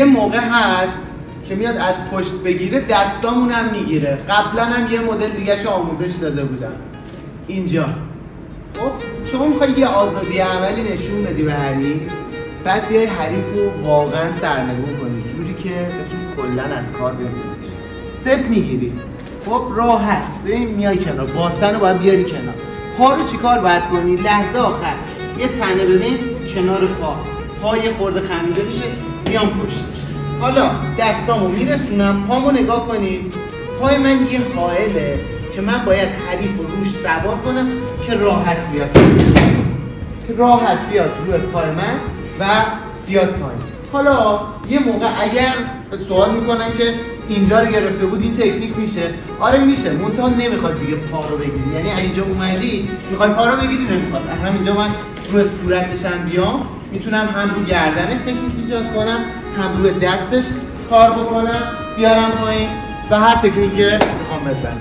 یه موقع هست که میاد از پشت بگیره دستامون هم میگیره. قبلا هم یه مدل دیگه شو آموزش داده بودم. اینجا خب شما میخوای یه آزادی عملی نشون بدی به حریف، بعد بیای حریف رو واقعا سرنگون کنی جوری که بتونی کلا از کار بندازیش. صفر میگیری، خب راحت ببین میای کنار، باسن رو باید بیاری کنار. پا رو چیکار باید کنی؟ لحظه آخر یه تنه ببین کنار پا یه خورده خمیده میشه، میام پشتش. حالا دستامو میرسونم، پامو نگاه کنید، پای من یه حائله که من باید حریف رو روش سوار کنم که راحت بیاد، روی پای من و بیاد پایین. حالا یه موقع اگر سوال میکنن که اینجا رو گرفته بود این تکنیک میشه؟ آره میشه، منتها نمیخواد دیگه پا رو بگیری. یعنی اینجا اومدی میخوای پا رو بگیری، نمیخواد. همینجا من روی صورتش هم بیام، میتونم هم رو گردنش تکنیک ایجاد کنم، هم روی دستش کار بکنم، بیارم پایین و هر تکنیکی میخوام بزنم.